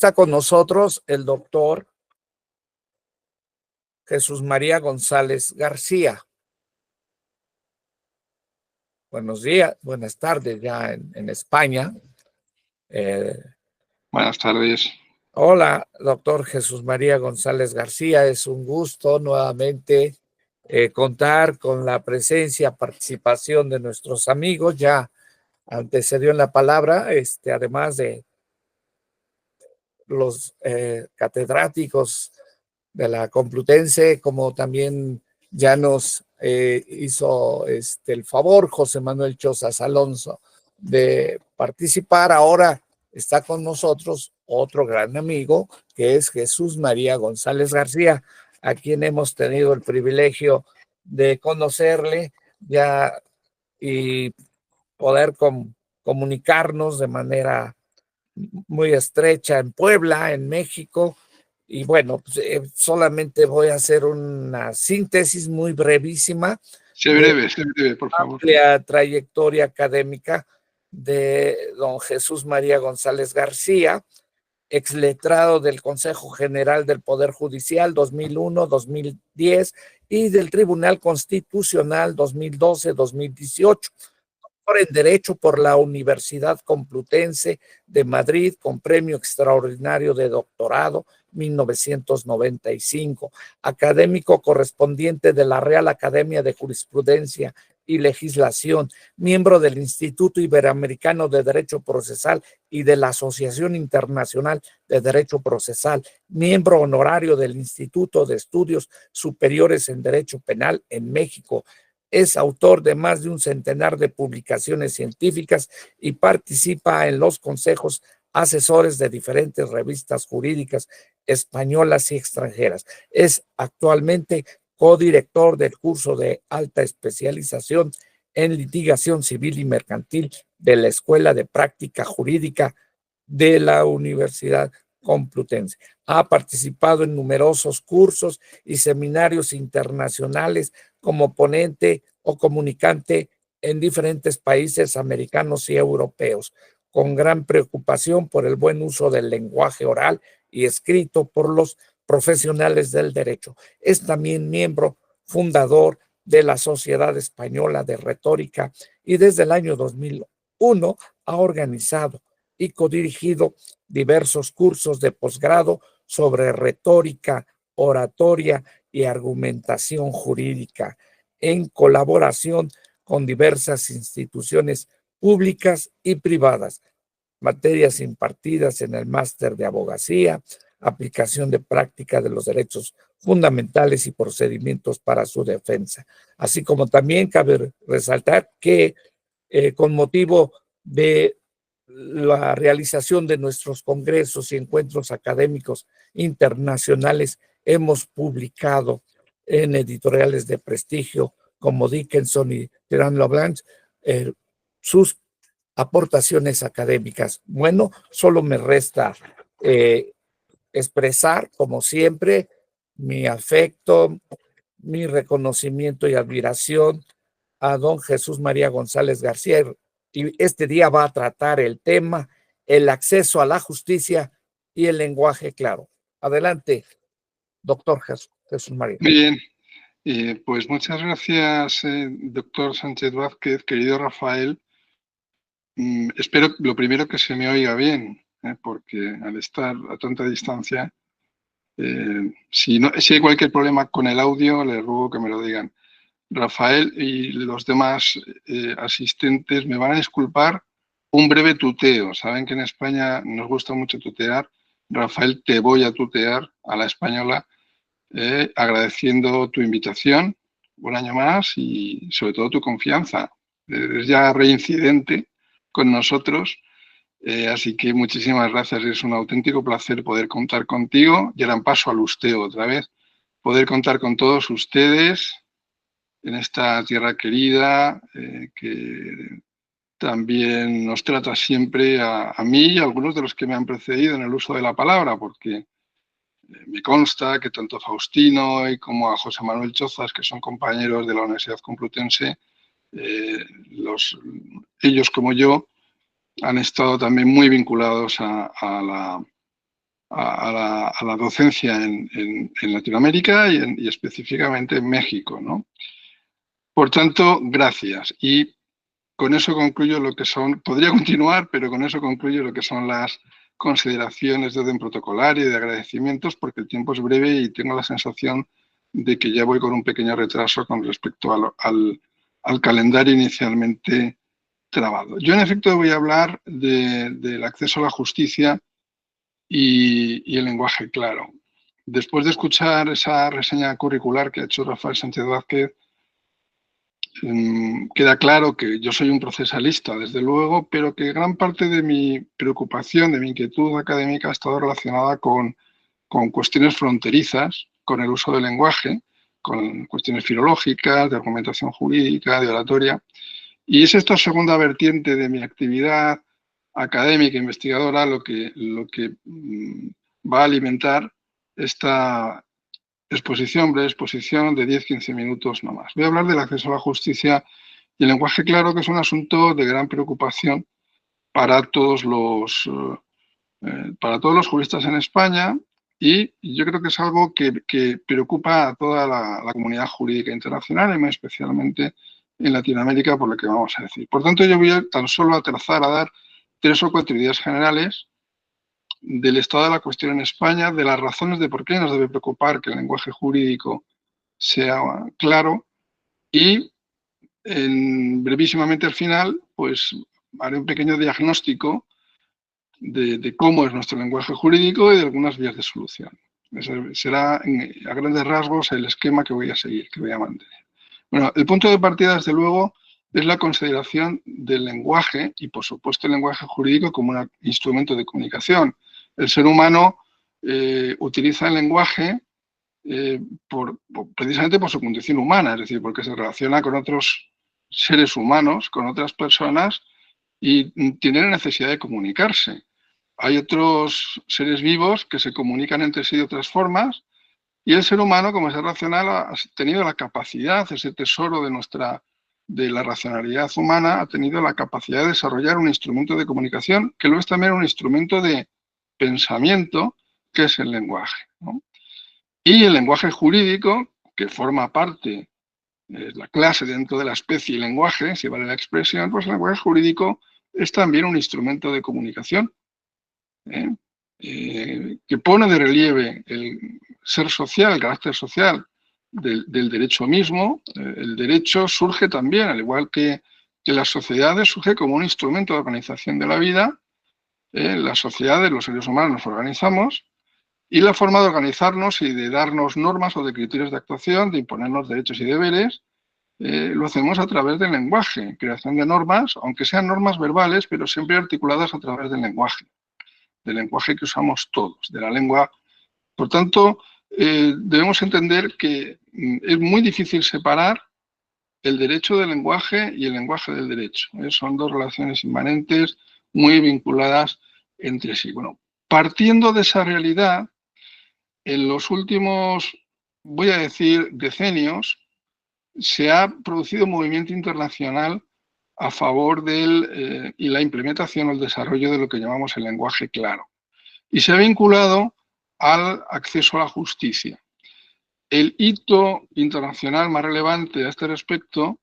está con nosotros el doctor Jesús María González García. Buenos días, buenas tardes ya en España. Buenas tardes. Hola, doctor Jesús María González García. Es un gusto nuevamente contar con la presencia, participación de nuestros amigos. Ya antecedió en la palabra, además de los catedráticos de la Complutense, como también ya nos hizo el favor José Manuel Chozas Alonso de participar. Ahora está con nosotros otro gran amigo, que es Jesús María González García, a quien hemos tenido el privilegio de conocerle ya y poder comunicarnos de manera muy estrecha en Puebla, en México. Y bueno, pues, solamente voy a hacer una síntesis muy brevísima. Sé breve, por favor. Amplia trayectoria académica de don Jesús María González García, exletrado del Consejo General del Poder Judicial 2001-2010 y del Tribunal Constitucional 2012-2018. En Derecho por la Universidad Complutense de Madrid con premio extraordinario de doctorado 1995, académico correspondiente de la Real Academia de Jurisprudencia y Legislación, miembro del Instituto Iberoamericano de Derecho Procesal y de la Asociación Internacional de Derecho Procesal, miembro honorario del Instituto de Estudios Superiores en Derecho Penal en México. Es autor de más de un centenar de publicaciones científicas y participa en los consejos asesores de diferentes revistas jurídicas españolas y extranjeras. Es actualmente codirector del curso de alta especialización en litigación civil y mercantil de la Escuela de Práctica Jurídica de la Universidad Complutense. Ha participado en numerosos cursos y seminarios internacionales como ponente o comunicante en diferentes países americanos y europeos, con gran preocupación por el buen uso del lenguaje oral y escrito por los profesionales del derecho. Es también miembro fundador de la Sociedad Española de Retórica y desde el año 2001 ha organizado y codirigido diversos cursos de posgrado sobre retórica, oratoria y argumentación jurídica, en colaboración con diversas instituciones públicas y privadas, materias impartidas en el máster de abogacía, aplicación de práctica de los derechos fundamentales y procedimientos para su defensa. Así como también cabe resaltar que con motivo de la realización de nuestros congresos y encuentros académicos internacionales, hemos publicado en editoriales de prestigio como Dickinson y Tirán Leblanc sus aportaciones académicas. Bueno, solo me resta expresar, como siempre, mi afecto, mi reconocimiento y admiración a don Jesús María González García. Y este día va a tratar el tema, el acceso a la justicia y el lenguaje claro. Adelante, doctor Jesús María. Muy bien, pues muchas gracias, doctor Sánchez Vázquez, querido Rafael. Espero lo primero que se me oiga bien, porque al estar a tanta distancia, si hay cualquier problema con el audio, les ruego que me lo digan. Rafael y los demás asistentes me van a disculpar un breve tuteo. Saben que en España nos gusta mucho tutear. Rafael, te voy a tutear a la española, agradeciendo tu invitación un año más y sobre todo tu confianza. Eres ya reincidente con nosotros, así que muchísimas gracias. Es un auténtico placer poder contar contigo. Y ahora paso al usteo otra vez. Poder contar con todos ustedes en esta tierra querida, que también nos trata siempre a mí y a algunos de los que me han precedido en el uso de la palabra, porque me consta que tanto a Faustino y como a José Manuel Chozas, que son compañeros de la Universidad Complutense, ellos como yo han estado también muy vinculados a a la docencia en Latinoamérica y específicamente en México, ¿no? Por tanto, gracias. Y con eso concluyo lo que son, podría continuar, pero con eso concluyo lo que son las consideraciones de orden protocolario y de agradecimientos, porque el tiempo es breve y tengo la sensación de que ya voy con un pequeño retraso con respecto al calendario inicialmente trabado. Yo, en efecto, voy a hablar del acceso a la justicia y el lenguaje claro. Después de escuchar esa reseña curricular que ha hecho Rafael Sánchez Vázquez, queda claro que yo soy un procesalista, desde luego, pero que gran parte de mi preocupación, de mi inquietud académica ha estado relacionada con cuestiones fronterizas, con el uso del lenguaje, con cuestiones filológicas, de argumentación jurídica, de oratoria. Y es esta segunda vertiente de mi actividad académica e investigadora lo que va a alimentar esta breve exposición de 10-15 minutos no más. Voy a hablar del acceso a la justicia y el lenguaje claro, que es un asunto de gran preocupación para todos los juristas en España, y yo creo que es algo que preocupa a toda la comunidad jurídica internacional y muy especialmente en Latinoamérica, por lo que vamos a decir. Por tanto, yo voy tan solo a dar 3 o 4 ideas generales del estado de la cuestión en España, de las razones de por qué nos debe preocupar que el lenguaje jurídico sea claro, y brevísimamente al final pues haré un pequeño diagnóstico de cómo es nuestro lenguaje jurídico y de algunas vías de solución. Ese será a grandes rasgos el esquema que voy a seguir, que voy a mantener. Bueno, el punto de partida, desde luego, es la consideración del lenguaje y, por supuesto, el lenguaje jurídico como un instrumento de comunicación. El ser humano utiliza el lenguaje precisamente por su condición humana, es decir, porque se relaciona con otros seres humanos, con otras personas, y tiene la necesidad de comunicarse. Hay otros seres vivos que se comunican entre sí de otras formas, y el ser humano, como ser racional, ha tenido la capacidad, ese tesoro de la racionalidad humana, ha tenido la capacidad de desarrollar un instrumento de comunicación que luego es también un instrumento de pensamiento, que es el lenguaje, ¿no? Y el lenguaje jurídico, que forma parte de la clase dentro de la especie y lenguaje, si vale la expresión, pues el lenguaje jurídico es también un instrumento de comunicación, que pone de relieve el ser social, el carácter social del derecho mismo. El derecho surge también, al igual que las sociedades, surge como un instrumento de organización de la vida. Las sociedades, los seres humanos, nos organizamos, y la forma de organizarnos y de darnos normas o de criterios de actuación, de imponernos derechos y deberes, lo hacemos a través del lenguaje, creación de normas, aunque sean normas verbales, pero siempre articuladas a través del lenguaje que usamos todos, de la lengua. Por tanto, debemos entender que es muy difícil separar el derecho del lenguaje y el lenguaje del derecho. Son dos relaciones inmanentes muy vinculadas entre sí. Bueno, partiendo de esa realidad, en los últimos, voy a decir, decenios, se ha producido un movimiento internacional a favor y la implementación o el desarrollo de lo que llamamos el lenguaje claro. Y se ha vinculado al acceso a la justicia. El hito internacional más relevante a este respecto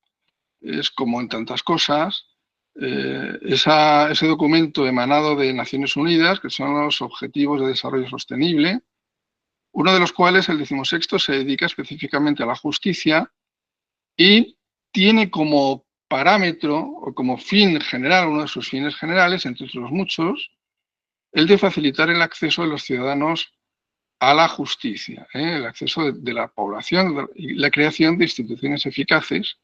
es, como en tantas cosas, ese documento emanado de Naciones Unidas, que son los Objetivos de Desarrollo Sostenible, uno de los cuales, el 16º, se dedica específicamente a la justicia y tiene como parámetro o como fin general, uno de sus fines generales, entre otros muchos, el de facilitar el acceso de los ciudadanos a la justicia, el acceso de la población y la creación de instituciones eficaces,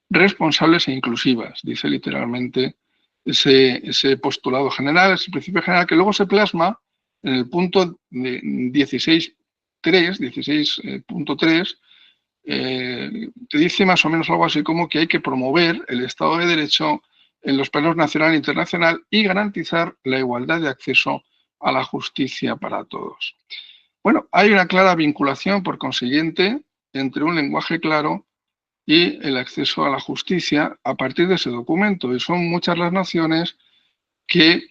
responsables e inclusivas, dice literalmente ese postulado general, ese principio general, que luego se plasma en el punto 16.3, que dice más o menos algo así como que hay que promover el Estado de Derecho en los planos nacional e internacional y garantizar la igualdad de acceso a la justicia para todos. Bueno, hay una clara vinculación, por consiguiente, entre un lenguaje claro y el acceso a la justicia a partir de ese documento. Y son muchas las naciones que,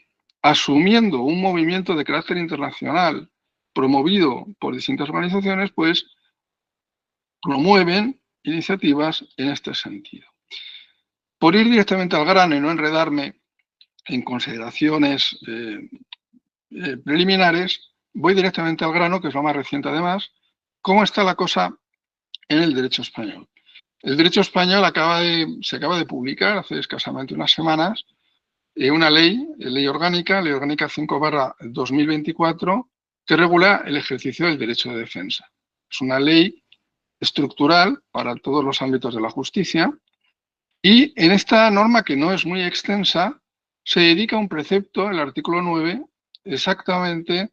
asumiendo un movimiento de carácter internacional promovido por distintas organizaciones, pues promueven iniciativas en este sentido. Por ir directamente al grano y no enredarme en consideraciones preliminares, voy directamente al grano, que es lo más reciente además. ¿Cómo está la cosa en el derecho español? El derecho español se acaba de publicar hace escasamente unas semanas una ley orgánica, Ley Orgánica 5/2024, que regula el ejercicio del derecho de defensa. Es una ley estructural para todos los ámbitos de la justicia y en esta norma, que no es muy extensa, se dedica un precepto, el artículo 9, exactamente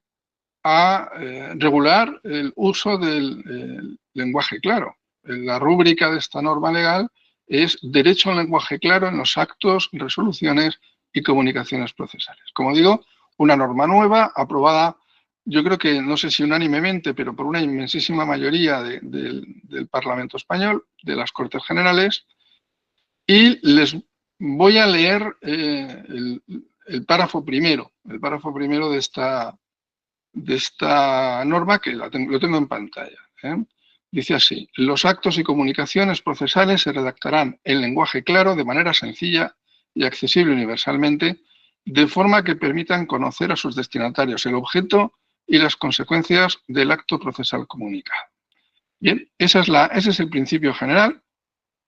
a regular el uso del lenguaje claro. La rúbrica de esta norma legal es derecho al lenguaje claro en los actos, resoluciones y comunicaciones procesales. Como digo, una norma nueva aprobada, yo creo que no sé si unánimemente, pero por una inmensísima mayoría del Parlamento español, de las Cortes Generales, y les voy a leer el párrafo primero de esta norma, que lo tengo en pantalla. Dice así: los actos y comunicaciones procesales se redactarán en lenguaje claro, de manera sencilla y accesible universalmente, de forma que permitan conocer a sus destinatarios el objeto y las consecuencias del acto procesal comunicado. Bien, ese es el principio general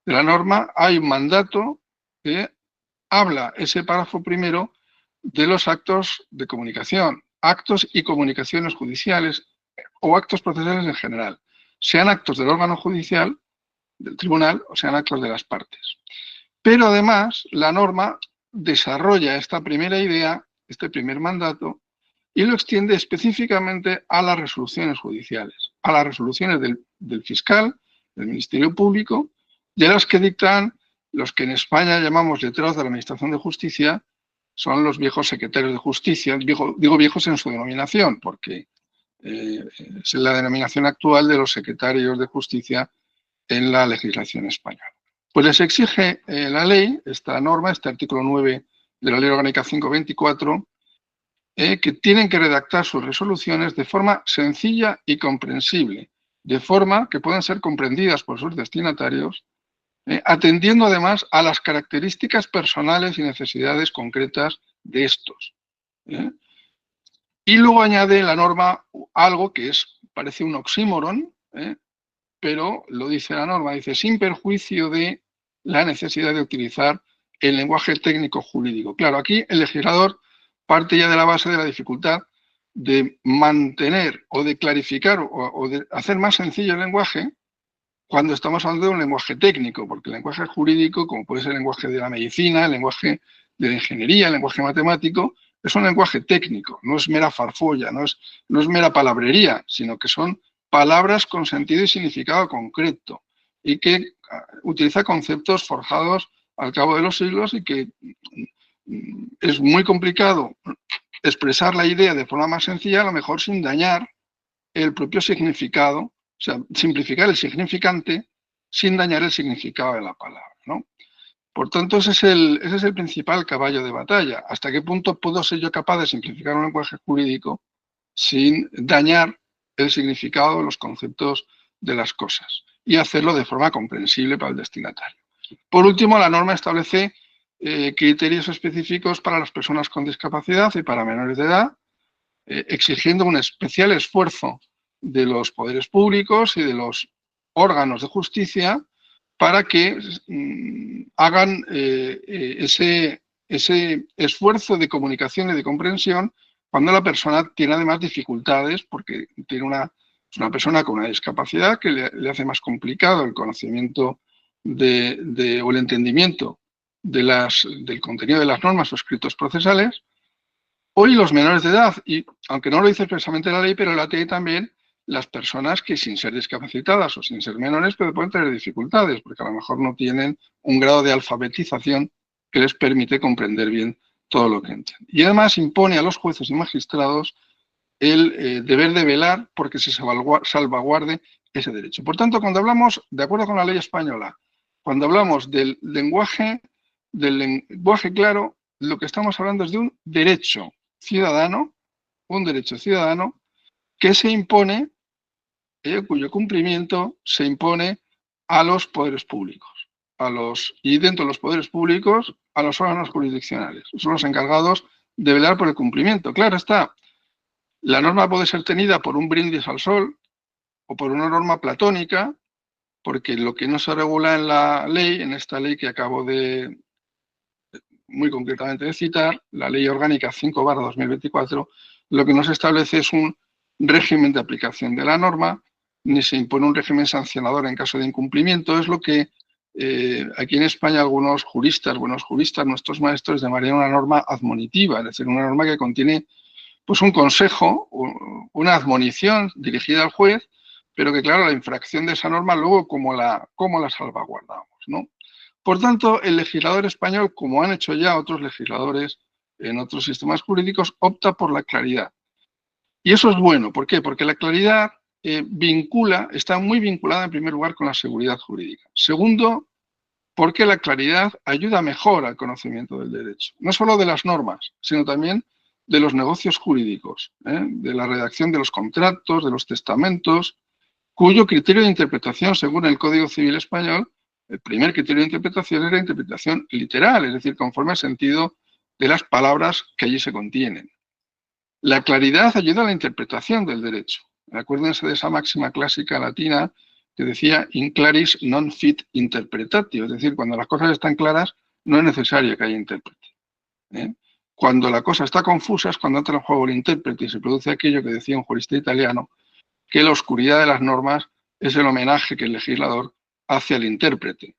de la norma. Hay un mandato que habla, ese párrafo primero, de los actos de comunicación, actos y comunicaciones judiciales o actos procesales en general, sean actos del órgano judicial, del tribunal, o sean actos de las partes. Pero además, la norma desarrolla esta primera idea, este primer mandato, y lo extiende específicamente a las resoluciones judiciales, a las resoluciones del fiscal, del Ministerio Público, y a las que dictan los que en España llamamos letrados de la Administración de Justicia. Son los viejos secretarios de justicia. Digo viejos en su denominación, porque es la denominación actual de los secretarios de justicia en la legislación española. Pues les exige la ley, esta norma, este artículo 9 de la Ley Orgánica 5/24, que tienen que redactar sus resoluciones de forma sencilla y comprensible, de forma que puedan ser comprendidas por sus destinatarios, atendiendo además a las características personales y necesidades concretas de estos. Y luego añade la norma algo que parece un oxímoron, pero lo dice la norma, dice: sin perjuicio de la necesidad de utilizar el lenguaje técnico jurídico. Claro, aquí el legislador parte ya de la base de la dificultad de mantener o de clarificar o de hacer más sencillo el lenguaje cuando estamos hablando de un lenguaje técnico, porque el lenguaje jurídico, como puede ser el lenguaje de la medicina, el lenguaje de la ingeniería, el lenguaje matemático, es un lenguaje técnico, no es mera farfolla, no es mera palabrería, sino que son palabras con sentido y significado concreto y que utiliza conceptos forjados al cabo de los siglos y que es muy complicado expresar la idea de forma más sencilla, a lo mejor sin dañar el propio significado, o sea, simplificar el significante sin dañar el significado de la palabra, ¿no? Por tanto, ese es el principal caballo de batalla. ¿Hasta qué punto puedo ser yo capaz de simplificar un lenguaje jurídico sin dañar el significado de los conceptos de las cosas y hacerlo de forma comprensible para el destinatario? Por último, la norma establece criterios específicos para las personas con discapacidad y para menores de edad, exigiendo un especial esfuerzo de los poderes públicos y de los órganos de justicia para que hagan ese esfuerzo de comunicación y de comprensión cuando la persona tiene además dificultades, porque es una persona con una discapacidad que le hace más complicado el conocimiento o el entendimiento del contenido de las normas o escritos procesales. Hoy los menores de edad, y aunque no lo dice expresamente la ley, pero la tiene también las personas que, sin ser discapacitadas o sin ser menores, pero pueden tener dificultades, porque a lo mejor no tienen un grado de alfabetización que les permite comprender bien todo lo que entienden. Y además impone a los jueces y magistrados el deber de velar porque se salvaguarde ese derecho. Por tanto, cuando hablamos, de acuerdo con la ley española, cuando hablamos del lenguaje claro, lo que estamos hablando es de un derecho ciudadano que se impone, cuyo cumplimiento se impone a los poderes públicos, y dentro de los poderes públicos a los órganos jurisdiccionales. Son los encargados de velar por el cumplimiento. Claro está, la norma puede ser tenida por un brindis al sol o por una norma platónica, porque lo que no se regula en la ley, en esta ley que acabo de muy concretamente de citar, la Ley Orgánica 5/2024, lo que no se establece es un régimen de aplicación de la norma, ni se impone un régimen sancionador en caso de incumplimiento. Es lo que aquí en España algunos juristas, buenos juristas, nuestros maestros, llamarían una norma admonitiva, es decir, una norma que contiene pues un consejo, una admonición dirigida al juez, pero que, claro, la infracción de esa norma luego cómo la salvaguardamos, ¿no? Por tanto, el legislador español, como han hecho ya otros legisladores en otros sistemas jurídicos, opta por la claridad. Y eso es bueno. ¿Por qué? Porque la claridad está muy vinculada en primer lugar con la seguridad jurídica. Segundo, porque la claridad ayuda mejor al conocimiento del derecho. No solo de las normas, sino también de los negocios jurídicos, de la redacción de los contratos, de los testamentos, cuyo criterio de interpretación, según el Código Civil Español, el primer criterio de interpretación es la interpretación literal, es decir, conforme al sentido de las palabras que allí se contienen. La claridad ayuda a la interpretación del derecho. Acuérdense de esa máxima clásica latina que decía in claris non fit interpretatio, es decir, cuando las cosas están claras no es necesario que haya intérprete. Cuando la cosa está confusa es cuando entra en juego el intérprete y se produce aquello que decía un jurista italiano, que la oscuridad de las normas es el homenaje que el legislador hace al intérprete.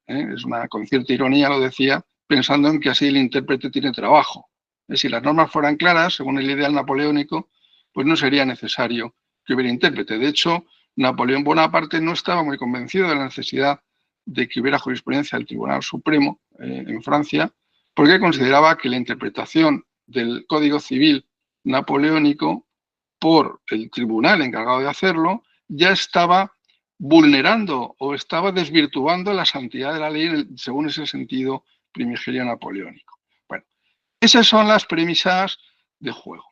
Con cierta ironía lo decía, pensando en que así el intérprete tiene trabajo. Si las normas fueran claras, según el ideal napoleónico, pues no sería necesario que hubiera intérprete. De hecho, Napoleón Bonaparte no estaba muy convencido de la necesidad de que hubiera jurisprudencia del Tribunal Supremo en Francia, porque consideraba que la interpretación del Código Civil napoleónico por el tribunal encargado de hacerlo, ya estaba vulnerando o estaba desvirtuando la santidad de la ley según ese sentido primigenio napoleónico. Bueno, esas son las premisas de juego.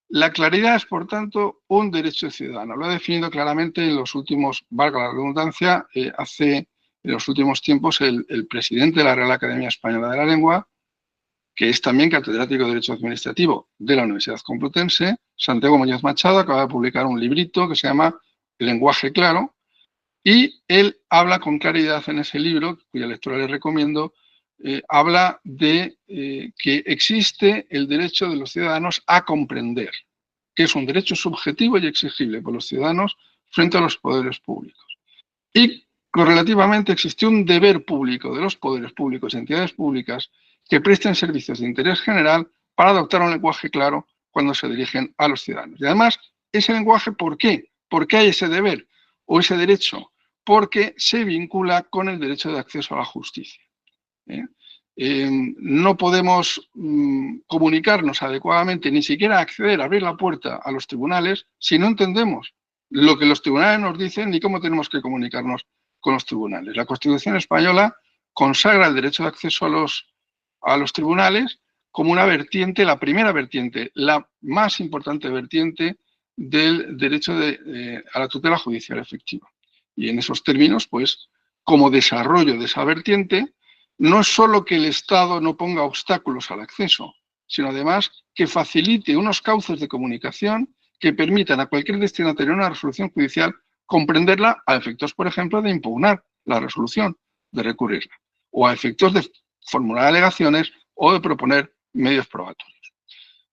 La claridad es, por tanto, un derecho ciudadano. Lo ha definido claramente en los últimos, valga la redundancia, en los últimos tiempos el presidente de la Real Academia Española de la Lengua, que es también catedrático de Derecho Administrativo de la Universidad Complutense, Santiago Muñoz Machado, acaba de publicar un librito que se llama El lenguaje claro, y él habla con claridad en ese libro, cuya lectura les recomiendo, habla de que existe el derecho de los ciudadanos a comprender, que es un derecho subjetivo y exigible por los ciudadanos frente a los poderes públicos. Y correlativamente existe un deber público de los poderes públicos y entidades públicas que presten servicios de interés general para adoptar un lenguaje claro cuando se dirigen a los ciudadanos. Y además, ese lenguaje, ¿por qué? ¿Por qué hay ese deber o ese derecho? Porque se vincula con el derecho de acceso a la justicia. No podemos comunicarnos adecuadamente, ni siquiera acceder, abrir la puerta a los tribunales, si no entendemos lo que los tribunales nos dicen ni cómo tenemos que comunicarnos con los tribunales. La Constitución española consagra el derecho de acceso a los tribunales como una vertiente, la primera vertiente, la más importante vertiente del derecho a la tutela judicial efectiva. Y en esos términos, pues, como desarrollo de esa vertiente, no es solo que el Estado no ponga obstáculos al acceso, sino además que facilite unos cauces de comunicación que permitan a cualquier destinatario de una resolución judicial comprenderla a efectos, por ejemplo, de impugnar la resolución, de recurrirla, o a efectos de formular alegaciones o de proponer medios probatorios.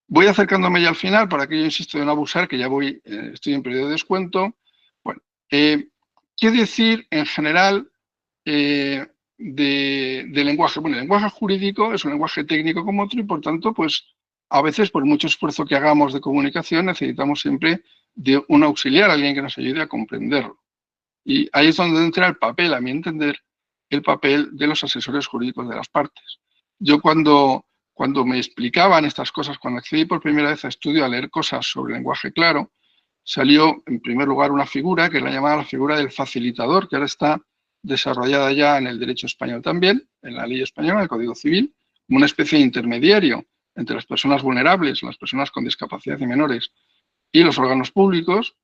Voy acercándome ya al final, para que yo insisto en no abusar, que ya estoy en periodo de descuento. Bueno, ¿qué decir en general de lenguaje? Bueno, el lenguaje jurídico es un lenguaje técnico como otro y, por tanto, pues a veces, por mucho esfuerzo que hagamos de comunicación, necesitamos siempre de un auxiliar, alguien que nos ayude a comprenderlo. Y ahí es donde entra el papel, a mi entender, el papel de los asesores jurídicos de las partes. Yo cuando me explicaban estas cosas, cuando accedí por primera vez a estudio a leer cosas sobre lenguaje claro, salió en primer lugar una figura que es la llamada la figura del facilitador, que ahora está desarrollada ya en el derecho español también, en la ley española, en el Código Civil, como una especie de intermediario entre las personas vulnerables, las personas con discapacidad y menores, y los órganos públicos,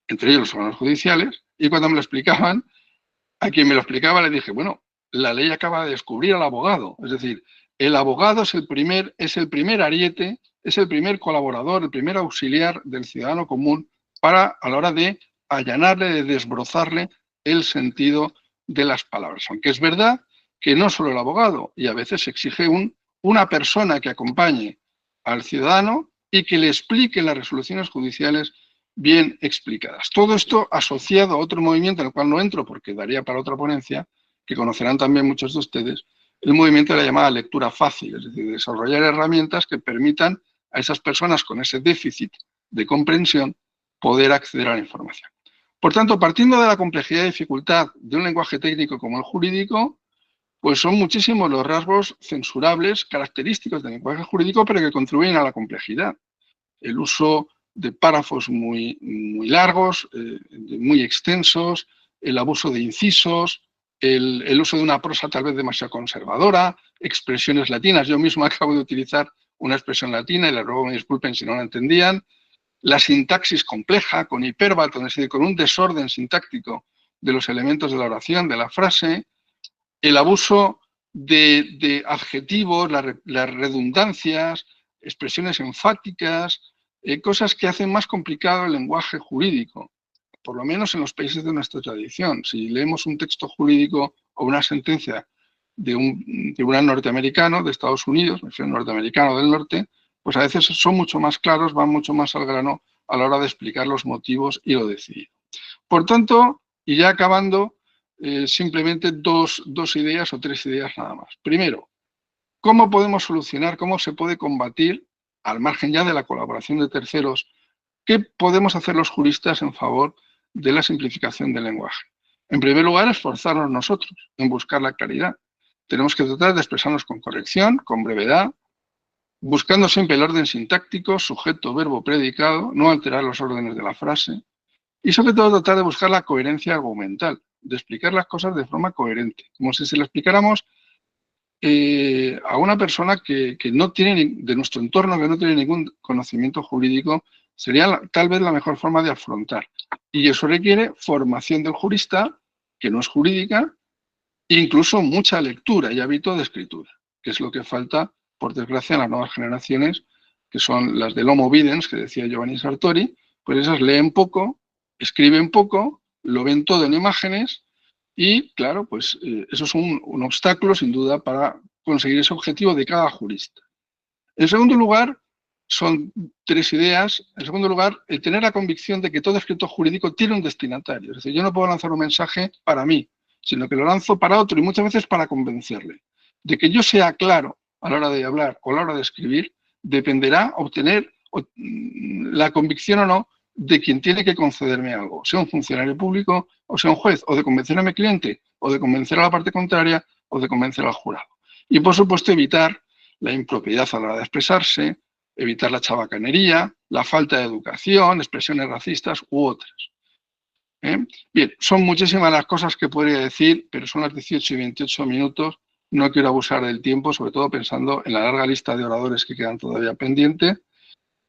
entre ellos los órganos judiciales, y cuando me lo explicaban, a quien me lo explicaba le dije, bueno, la ley acaba de descubrir al abogado, es decir, el abogado es el primer ariete, es el primer colaborador, el primer auxiliar del ciudadano común a la hora de allanarle, de desbrozarle el sentido de las palabras. Aunque es verdad que no solo el abogado, y a veces se exige una persona que acompañe al ciudadano y que le explique las resoluciones judiciales bien explicadas. Todo esto asociado a otro movimiento en el cual no entro porque daría para otra ponencia, que conocerán también muchos de ustedes, el movimiento de la llamada lectura fácil, es decir, desarrollar herramientas que permitan a esas personas con ese déficit de comprensión poder acceder a la información. Por tanto, partiendo de la complejidad y dificultad de un lenguaje técnico como el jurídico, pues son muchísimos los rasgos censurables, característicos del lenguaje jurídico, pero que contribuyen a la complejidad. El uso de párrafos muy largos, muy extensos, el abuso de incisos, el uso de una prosa tal vez demasiado conservadora, expresiones latinas. Yo mismo acabo de utilizar una expresión latina y les ruego me disculpen si no la entendían. La sintaxis compleja, con hipérbaton, es decir, con un desorden sintáctico de los elementos de la oración, de la frase, el abuso de adjetivos, las redundancias, expresiones enfáticas, cosas que hacen más complicado el lenguaje jurídico, por lo menos en los países de nuestra tradición. Si leemos un texto jurídico o una sentencia de un tribunal norteamericano, de Estados Unidos, me refiero norteamericano del norte, pues a veces son mucho más claros, van mucho más al grano a la hora de explicar los motivos y lo decidido. Por tanto, y ya acabando, simplemente dos ideas o tres ideas nada más. Primero, ¿cómo podemos solucionar, cómo se puede combatir, al margen ya de la colaboración de terceros, qué podemos hacer los juristas en favor de la simplificación del lenguaje? En primer lugar, esforzarnos nosotros en buscar la claridad. Tenemos que tratar de expresarnos con corrección, con brevedad, buscando siempre el orden sintáctico, sujeto, verbo, predicado, no alterar los órdenes de la frase y sobre todo tratar de buscar la coherencia argumental, de explicar las cosas de forma coherente, como si se lo explicáramos a una persona que no tiene, de nuestro entorno, que no tiene ningún conocimiento jurídico, sería tal vez la mejor forma de afrontar. Y eso requiere formación del jurista, que no es jurídica, e incluso mucha lectura y hábito de escritura, que es lo que falta, por desgracia, en las nuevas generaciones, que son las del Homo videns, que decía Giovanni Sartori, pues esas leen poco, escriben poco, lo ven todo en imágenes y, claro, pues eso es un obstáculo, sin duda, para conseguir ese objetivo de cada jurista. En segundo lugar, son tres ideas. En segundo lugar, el tener la convicción de que todo escrito jurídico tiene un destinatario. Es decir, yo no puedo lanzar un mensaje para mí, sino que lo lanzo para otro y muchas veces para convencerle. De que yo sea claro a la hora de hablar o a la hora de escribir, dependerá obtener la convicción o no de quien tiene que concederme algo, sea un funcionario público o sea un juez, o de convencer a mi cliente, o de convencer a la parte contraria, o de convencer al jurado. Y, por supuesto, evitar la impropiedad a la hora de expresarse, evitar la chabacanería, la falta de educación, expresiones racistas u otras. Bien, son muchísimas las cosas que podría decir, pero son las 18 y 28 minutos. No quiero abusar del tiempo, sobre todo pensando en la larga lista de oradores que quedan todavía pendientes.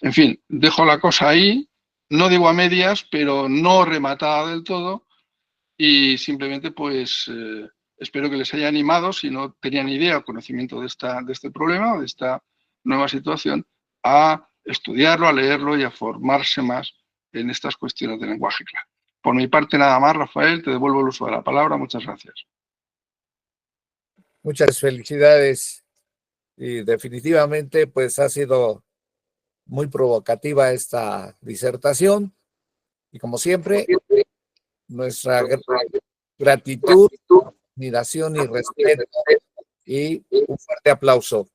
En fin, dejo la cosa ahí, no digo a medias, pero no rematada del todo, y simplemente pues espero que les haya animado, si no tenían idea o conocimiento de este problema o de esta nueva situación, a estudiarlo, a leerlo y a formarse más en estas cuestiones de lenguaje claro. Por mi parte nada más, Rafael, te devuelvo el uso de la palabra. Muchas gracias. Muchas felicidades y definitivamente pues ha sido muy provocativa esta disertación y como siempre nuestra gratitud, admiración y respeto y un fuerte aplauso.